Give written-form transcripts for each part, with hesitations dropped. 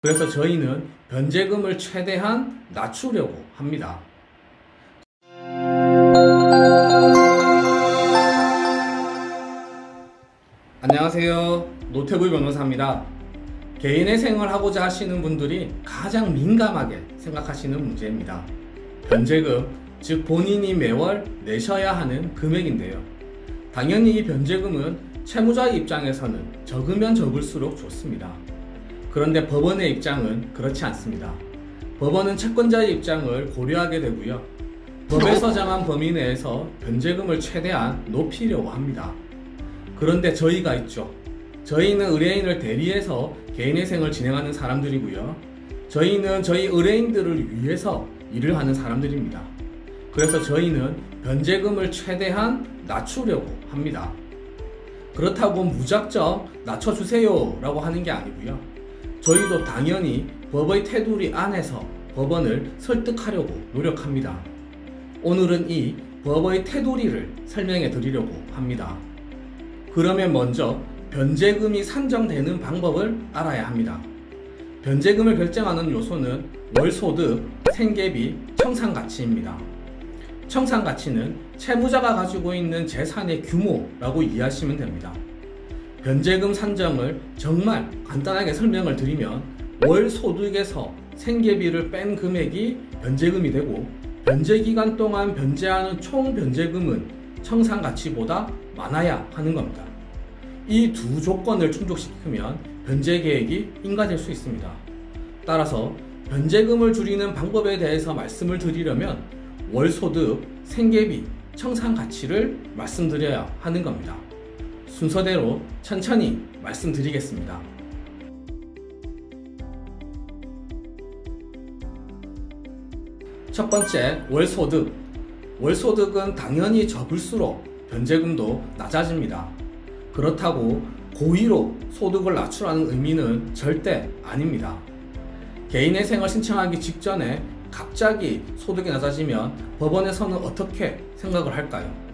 그래서 저희는 변제금을 최대한 낮추려고 합니다. 안녕하세요. 노태구 변호사입니다. 개인회생을 하고자 하시는 분들이 가장 민감하게 생각하시는 문제입니다. 변제금, 즉 본인이 매월 내셔야 하는 금액인데요. 당연히 이 변제금은 채무자의 입장에서는 적으면 적을수록 좋습니다. 그런데 법원의 입장은 그렇지 않습니다. 법원은 채권자의 입장을 고려하게 되고요. 법에서 정한 범위 내에서 변제금을 최대한 높이려고 합니다. 그런데 저희가 있죠. 저희는 의뢰인을 대리해서 개인회생을 진행하는 사람들이고요. 저희는 저희 의뢰인들을 위해서 일을 하는 사람들입니다. 그래서 저희는 변제금을 최대한 낮추려고 합니다. 그렇다고 무작정 낮춰주세요 라고 하는 게 아니고요. 저희도 당연히 법의 테두리 안에서 법원을 설득하려고 노력합니다. 오늘은 이 법의 테두리를 설명해 드리려고 합니다. 그러면 먼저 변제금이 산정되는 방법을 알아야 합니다. 변제금을 결정하는 요소는 월소득, 생계비, 청산가치입니다. 청산가치는 채무자가 가지고 있는 재산의 규모라고 이해하시면 됩니다. 변제금 산정을 정말 간단하게 설명을 드리면 월소득에서 생계비를 뺀 금액이 변제금이 되고 변제기간 동안 변제하는 총 변제금은 청산가치보다 많아야 하는 겁니다. 이 두 조건을 충족시키면 변제계획이 인가될 수 있습니다. 따라서 변제금을 줄이는 방법에 대해서 말씀을 드리려면 월소득, 생계비, 청산가치를 말씀드려야 하는 겁니다. 순서대로 천천히 말씀드리겠습니다. 첫 번째, 월소득. 월소득은 당연히 적을수록 변제금도 낮아집니다. 그렇다고 고의로 소득을 낮추라는 의미는 절대 아닙니다. 개인회생을 신청하기 직전에 갑자기 소득이 낮아지면 법원에서는 어떻게 생각을 할까요?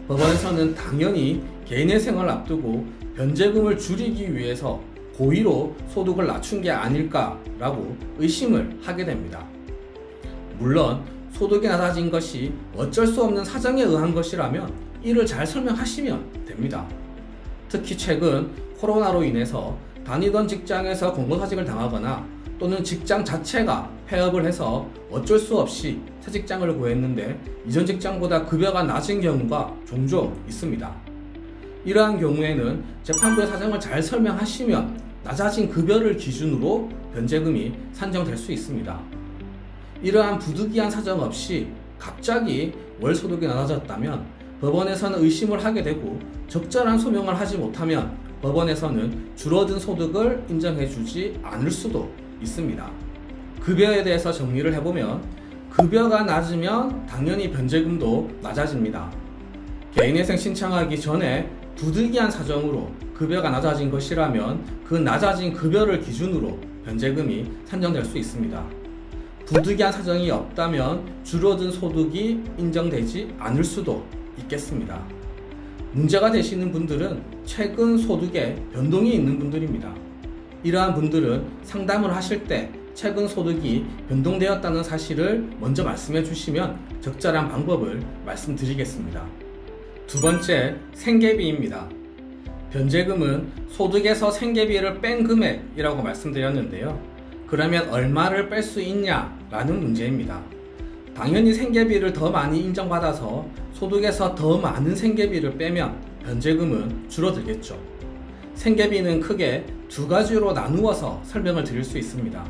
법원에서는 당연히 개인회생을 앞두고 변제금을 줄이기 위해서 고의로 소득을 낮춘 게 아닐까라고 의심을 하게 됩니다. 물론 소득이 낮아진 것이 어쩔 수 없는 사정에 의한 것이라면 이를 잘 설명하시면 됩니다. 특히 최근 코로나로 인해서 다니던 직장에서 공고사직을 당하거나 또는 직장 자체가 폐업을 해서 어쩔 수 없이 새 직장을 구했는데 이전 직장보다 급여가 낮은 경우가 종종 있습니다. 이러한 경우에는 재판부의 사정을 잘 설명하시면 낮아진 급여를 기준으로 변제금이 산정될 수 있습니다. 이러한 부득이한 사정 없이 갑자기 월소득이 낮아졌다면 법원에서는 의심을 하게 되고 적절한 소명을 하지 못하면 법원에서는 줄어든 소득을 인정해주지 않을 수도 있습니다. 급여에 대해서 정리를 해보면 급여가 낮으면 당연히 변제금도 낮아집니다. 개인회생 신청하기 전에 부득이한 사정으로 급여가 낮아진 것이라면 그 낮아진 급여를 기준으로 변제금이 산정될 수 있습니다. 부득이한 사정이 없다면 줄어든 소득이 인정되지 않을 수도 있겠습니다. 문제가 되시는 분들은 최근 소득에 변동이 있는 분들입니다. 이러한 분들은 상담을 하실 때 최근 소득이 변동되었다는 사실을 먼저 말씀해 주시면 적절한 방법을 말씀드리겠습니다. 두 번째, 생계비입니다. 변제금은 소득에서 생계비를 뺀 금액이라고 말씀드렸는데요. 그러면 얼마를 뺄 수 있냐라는 문제입니다. 당연히 생계비를 더 많이 인정받아서 소득에서 더 많은 생계비를 빼면 변제금은 줄어들겠죠. 생계비는 크게 두 가지로 나누어서 설명을 드릴 수 있습니다.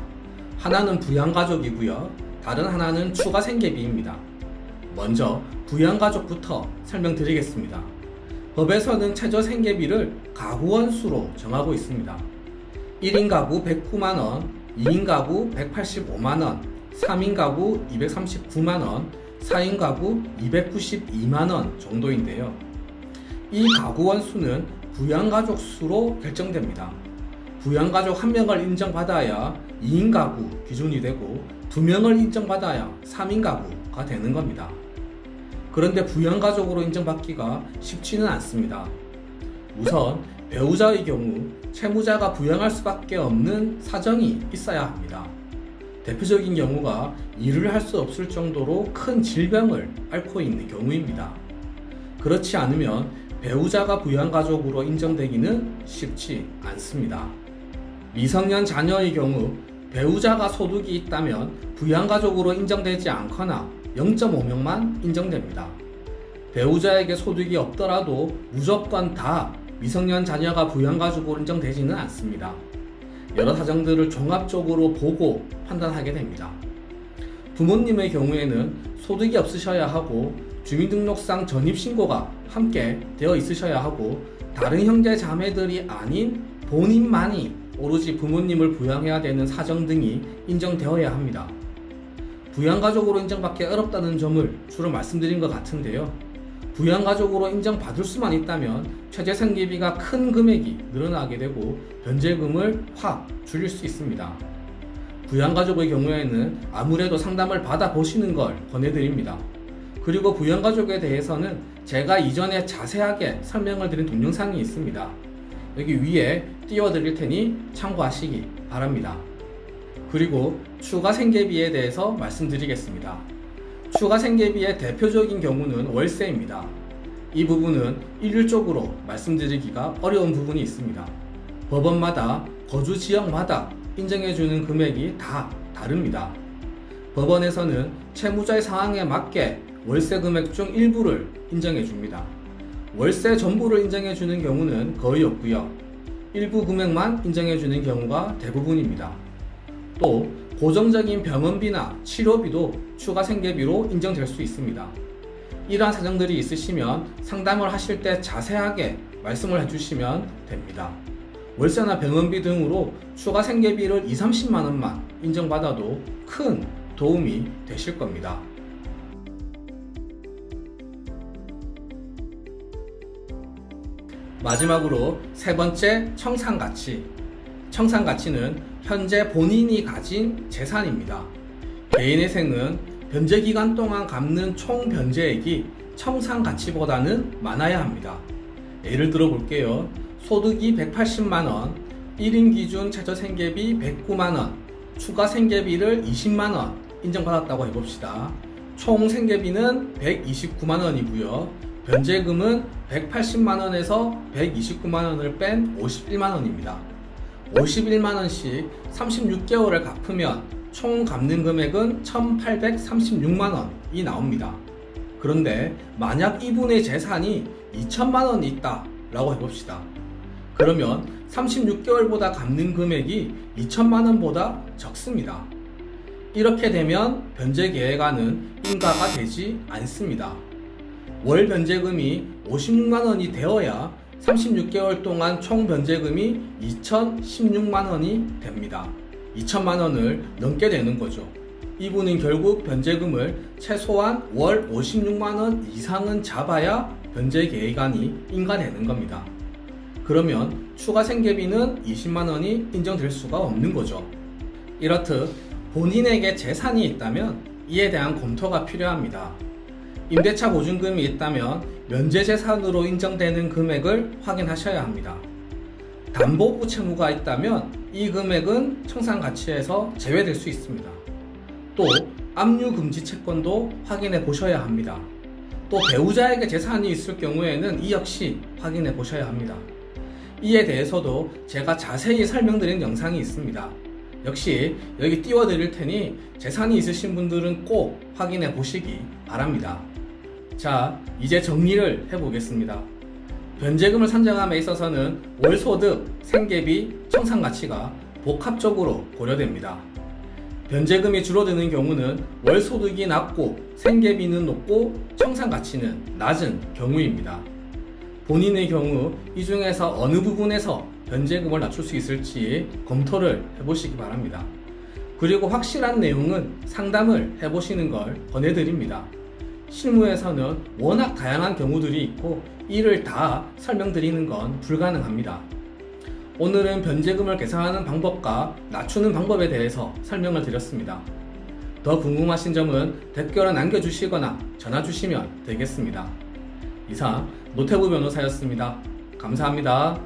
하나는 부양가족이고요. 다른 하나는 추가 생계비입니다. 먼저 부양가족부터 설명드리겠습니다. 법에서는 최저 생계비를 가구원 수로 정하고 있습니다. 1인 가구 109만원, 2인 가구 185만원, 3인 가구 239만원, 4인 가구 292만원 정도인데요. 이 가구원 수는 부양가족 수로 결정됩니다. 부양가족 1명을 인정받아야 2인 가구 기준이 되고 2명을 인정받아야 3인 가구가 되는 겁니다. 그런데 부양가족으로 인정받기가 쉽지는 않습니다. 우선 배우자의 경우 채무자가 부양할 수밖에 없는 사정이 있어야 합니다. 대표적인 경우가 일을 할 수 없을 정도로 큰 질병을 앓고 있는 경우입니다. 그렇지 않으면 배우자가 부양가족으로 인정되기는 쉽지 않습니다. 미성년 자녀의 경우 배우자가 소득이 있다면 부양가족으로 인정되지 않거나 0.5명만 인정됩니다. 배우자에게 소득이 없더라도 무조건 다 미성년 자녀가 부양가족으로 인정되지는 않습니다. 여러 사정들을 종합적으로 보고 판단하게 됩니다. 부모님의 경우에는 소득이 없으셔야 하고 주민등록상 전입신고가 함께 되어 있으셔야 하고 다른 형제 자매들이 아닌 본인만이 오로지 부모님을 부양해야 되는 사정 등이 인정되어야 합니다. 부양가족으로 인정받기 어렵다는 점을 주로 말씀드린 것 같은데요. 부양가족으로 인정받을 수만 있다면 최저생계비가 큰 금액이 늘어나게 되고 변제금을 확 줄일 수 있습니다. 부양가족의 경우에는 아무래도 상담을 받아보시는 걸 권해드립니다. 그리고 부양가족에 대해서는 제가 이전에 자세하게 설명을 드린 동영상이 있습니다. 여기 위에 띄워드릴 테니 참고하시기 바랍니다. 그리고 추가 생계비에 대해서 말씀드리겠습니다. 추가 생계비의 대표적인 경우는 월세입니다. 이 부분은 일률적으로 말씀드리기가 어려운 부분이 있습니다. 법원마다 거주 지역마다 인정해주는 금액이 다 다릅니다. 법원에서는 채무자의 상황에 맞게 월세 금액 중 일부를 인정해줍니다. 월세 전부를 인정해주는 경우는 거의 없고요. 일부 금액만 인정해주는 경우가 대부분입니다. 또 고정적인 병원비나 치료비도 추가 생계비로 인정될 수 있습니다. 이러한 사정들이 있으시면 상담을 하실 때 자세하게 말씀을 해주시면 됩니다. 월세나 병원비 등으로 추가 생계비를 20~30만원만 인정받아도 큰 도움이 되실 겁니다. 마지막으로 세 번째, 청산가치. 청산가치는 현재 본인이 가진 재산입니다. 개인의 생은 변제기간 동안 갚는 총 변제액이 청산가치보다는 많아야 합니다. 예를 들어 볼게요. 소득이 180만원, 1인 기준 최저생계비 109만원, 추가 생계비를 20만원 인정받았다고 해봅시다. 총 생계비는 129만원이고요. 변제금은 180만원에서 129만원을 뺀 51만원입니다. 51만원씩 36개월을 갚으면 총 갚는 금액은 1836만원이 나옵니다. 그런데 만약 이분의 재산이 2천만원이 있다 라고 해봅시다. 그러면 36개월보다 갚는 금액이 2천만원보다 적습니다. 이렇게 되면 변제계획안은 인가가 되지 않습니다. 월 변제금이 56만원이 되어야 36개월 동안 총 변제금이 2,016만원이 됩니다. 2천만원을 넘게 되는 거죠. 이분은 결국 변제금을 최소한 월 56만원 이상은 잡아야 변제계획안이 인가되는 겁니다. 그러면 추가 생계비는 20만원이 인정될 수가 없는 거죠. 이렇듯 본인에게 재산이 있다면 이에 대한 검토가 필요합니다. 임대차 보증금이 있다면 면제재산으로 인정되는 금액을 확인하셔야 합니다. 담보부 채무가 있다면 이 금액은 청산가치에서 제외될 수 있습니다. 또 압류금지 채권도 확인해 보셔야 합니다. 또 배우자에게 재산이 있을 경우에는 이 역시 확인해 보셔야 합니다. 이에 대해서도 제가 자세히 설명드린 영상이 있습니다. 역시 여기 띄워드릴 테니 재산이 있으신 분들은 꼭 확인해 보시기 바랍니다. 자, 이제 정리를 해보겠습니다. 변제금을 산정함에 있어서는 월소득, 생계비, 청산가치가 복합적으로 고려됩니다. 변제금이 줄어드는 경우는 월소득이 낮고 생계비는 높고 청산가치는 낮은 경우입니다. 본인의 경우 이 중에서 어느 부분에서 변제금을 낮출 수 있을지 검토를 해보시기 바랍니다. 그리고 확실한 내용은 상담을 해보시는 걸 권해드립니다. 실무에서는 워낙 다양한 경우들이 있고 이를 다 설명드리는 건 불가능합니다. 오늘은 변제금을 계산하는 방법과 낮추는 방법에 대해서 설명을 드렸습니다. 더 궁금하신 점은 댓글에 남겨주시거나 전화 주시면 되겠습니다. 이상 노태부 변호사였습니다. 감사합니다.